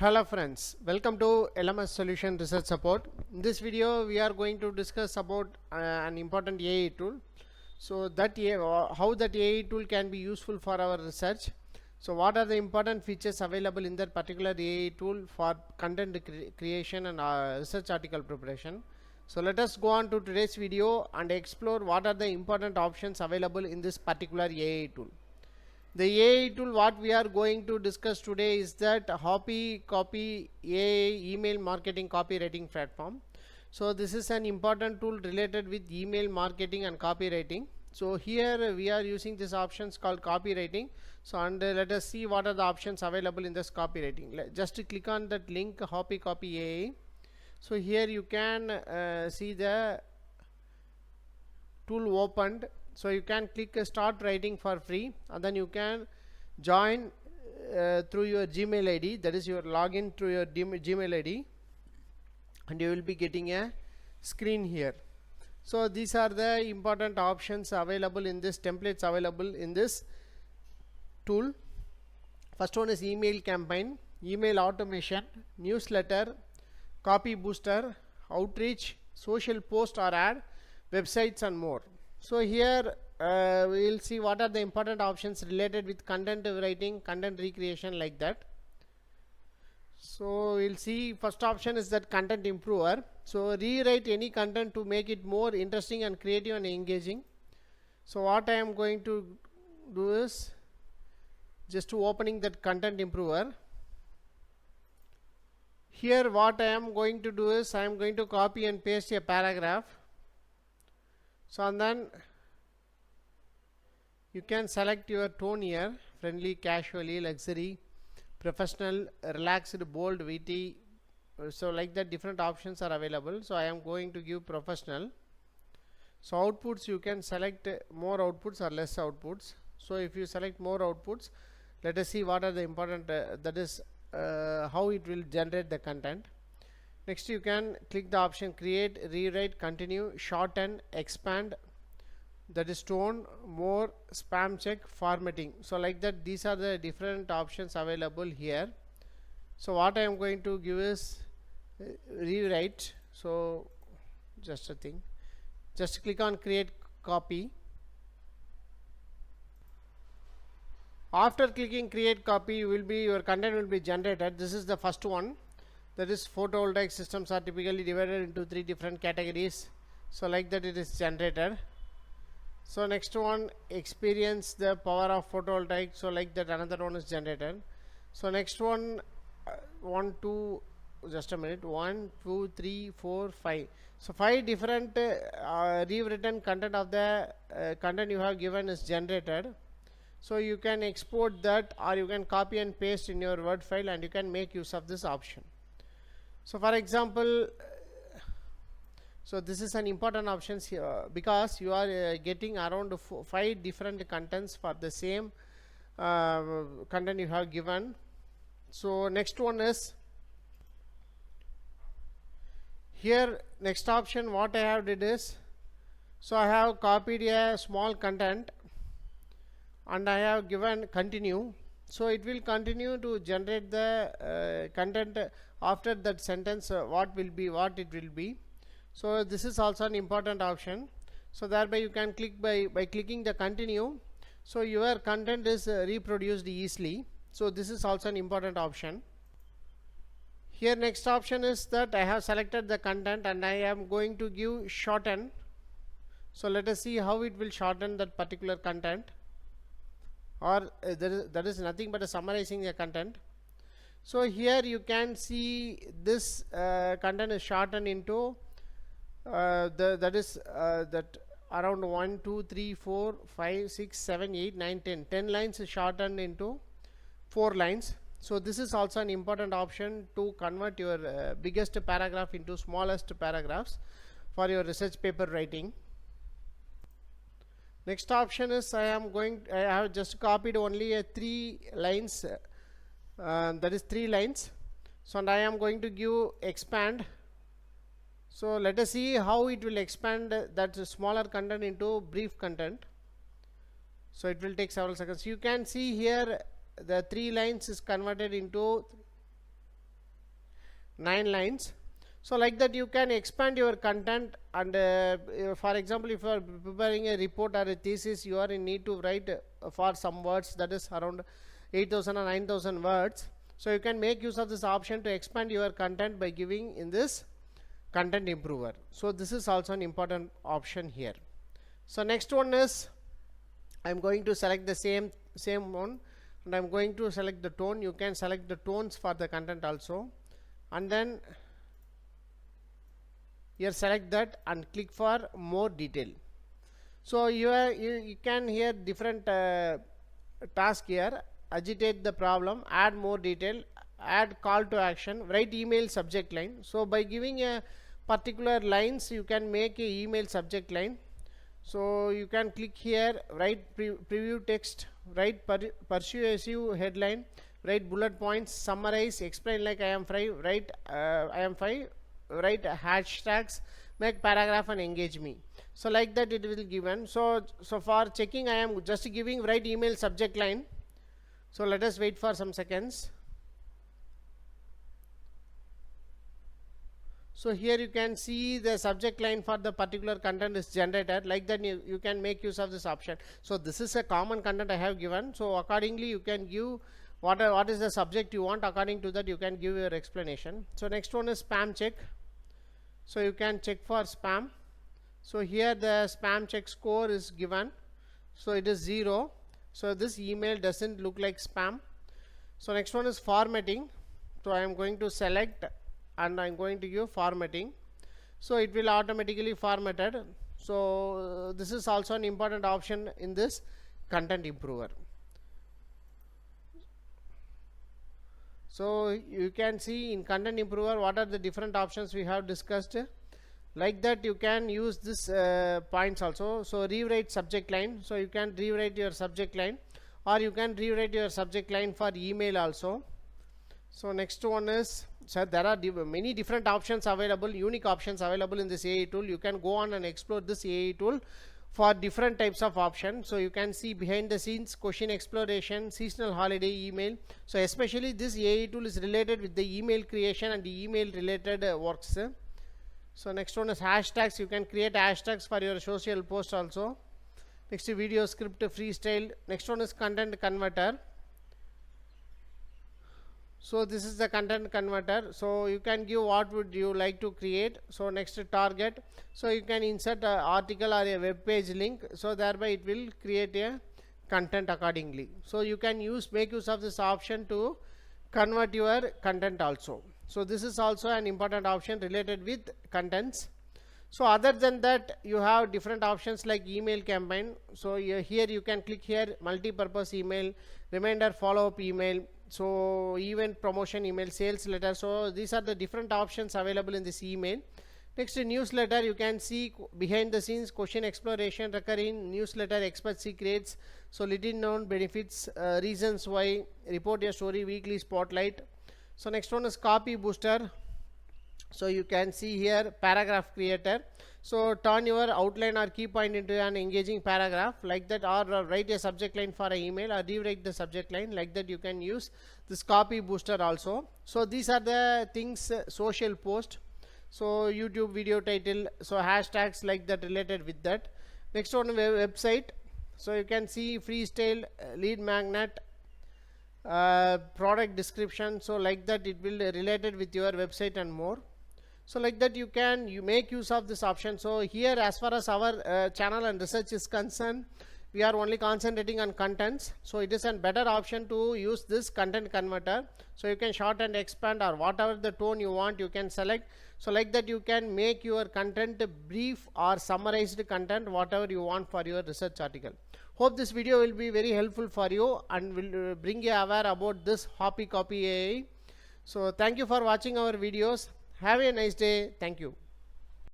Hello friends, welcome to LMS Solution Research Support. In this video we are going to discuss about an important AI tool. So that how that AI tool can be useful for our research. So what are the important features available in that particular AI tool for content creation and research article preparation. So let us go on to today's video and explore what are the important options available in this particular AI tool. The AI tool what we are going to discuss today is that Hoppycopy AI email marketing copywriting platform. So this is an important tool related with email marketing and copywriting. So here we are using these options called copywriting. So let us see what are the options available in this copywriting. Just click on that link Hoppycopy AI. So here you can see the tool opened. So you can click start writing for free, and then you can join through your Gmail ID, that is your login through your Gmail ID, and you will be getting a screen here. So these are the important options available in this templates available in this tool. First one is email campaign, email automation, newsletter, copy booster, outreach, social post or ad, websites and more. So here we will see what are the important options related with content writing, content recreation, like that. So we'll see first option is that content improver. So rewrite any content to make it more interesting and creative and engaging. So what I am going to do is just to opening that content improver. Here what I am going to do is I am going to copy and paste a paragraph. So and then you can select your tone here: friendly, casually, luxury, professional, relaxed, bold, witty. So like that different options are available. So I am going to give professional. So outputs, you can select more outputs or less outputs. So if you select more outputs, let us see what are the important that is how it will generate the content. Next you can click the option create, rewrite, continue, shorten, expand, that is tone, more, spam check, formatting. So like that these are the different options available here. So what I am going to give is rewrite. So just a thing, just click on create copy. After clicking create copy, your content will be generated. This is the first one, that is photovoltaic systems are typically divided into 3 different categories. So like that it is generated. So next one, experience the power of photovoltaic. So like that another one is generated. So next one, 1 2 just a minute, 1 2 3 4 5. So 5 different rewritten content of the content you have given is generated. So you can export that, or you can copy and paste in your Word file, and you can make use of this option. So for example, so this is an important option here because you are getting around 5 different contents for the same content you have given. So next one is here, next option what I have did is, so I have copied a small content and I have given continue. So it will continue to generate the content after that sentence, what it will be. So this is also an important option. So thereby you can click by clicking the continue, so your content is reproduced easily. So this is also an important option. Here next option is that I have selected the content and I am going to give shorten. So let us see how it will shorten that particular content, or that is nothing but summarizing the content. So here you can see this content is shortened into that around 1 2 3 4 5 6 7 8 9 10 lines is shortened into 4 lines. So this is also an important option to convert your biggest paragraph into smallest paragraphs for your research paper writing. Next option is I have just copied only 3 lines, that is 3 lines. So and I am going to give expand. So let us see how it will expand that smaller content into brief content. So it will take several seconds. You can see here the 3 lines is converted into 9 lines. So like that you can expand your content, and for example, if you are preparing a report or a thesis, you are in need to write for some words, that is around 8,000 or 9,000 words. So you can make use of this option to expand your content by giving in this content improver. So this is also an important option here. So next one is, I'm going to select the same one, and I'm going to select the tone. You can select the tones for the content also, and then here select that and click for more detail. So you can here different task here: agitate the problem, add more detail, add call to action, write email subject line. So by giving a particular lines, you can make a email subject line. So you can click here, write preview text, write persuasive headline, write bullet points, summarize, explain like I am fine, write I am fine, write hashtags, make paragraph and engage me. So like that it will given. So for checking, I am just giving write email subject line. So let us wait for some seconds. So here you can see the subject line for the particular content is generated. Like that you can make use of this option. So this is a common content I have given. So accordingly you can give what is the subject you want. According to that you can give your explanation. So next one is spam check. So you can check for spam. So here the spam check score is given. So it is 0. So this email doesn't look like spam. So next one is formatting. So I am going to select and I'm going to give formatting. So it will automatically formatted. So this is also an important option in this content improver. So you can see in content improver what are the different options we have discussed. Like that you can use this points also. So rewrite subject line. So you can rewrite your subject line, or you can rewrite your subject line for email also. So next one is, so there are many different options available, unique options available in this AI tool. You can go on and explore this AI tool for different types of options. So you can see behind the scenes, question exploration, seasonal holiday email. So especially this AI tool is related with the email creation and the email related works. So next one is hashtags. You can create hashtags for your social post also. Next, video script freestyle. Next one is content converter. So this is the content converter. So you can give what would you like to create. So next, target. So you can insert an article or a web page link. So thereby it will create a content accordingly. So you can make use of this option to convert your content also. So this is also an important option related with contents. So other than that, you have different options like email campaign. So here you can click here, multi-purpose email, reminder follow-up email, so event promotion email, sales letter. So these are the different options available in this email. Next, newsletter. You can see behind the scenes, question exploration, recurring newsletter, expert secrets, so little known benefits, reasons why, report your story, weekly spotlight. So next one is copy booster. So you can see here paragraph creator. So turn your outline or key point into an engaging paragraph, like that, or write a subject line for an email, or rewrite the subject line. Like that you can use this copy booster also. So these are the things, social post, so YouTube video title, so hashtags like that related with that. Next one, website. So you can see freestyle, lead magnet, product description. So like that it will related with your website and more. So like that you make use of this option. So here, as far as our channel and research is concerned, we are only concentrating on contents. So it is a better option to use this content converter. So you can short and expand, or whatever the tone you want you can select. So like that you can make your content brief or summarized content, whatever you want for your research article. Hope this video will be very helpful for you and will bring you aware about this Hoppycopy AI. So thank you for watching our videos. Have a nice day. Thank you.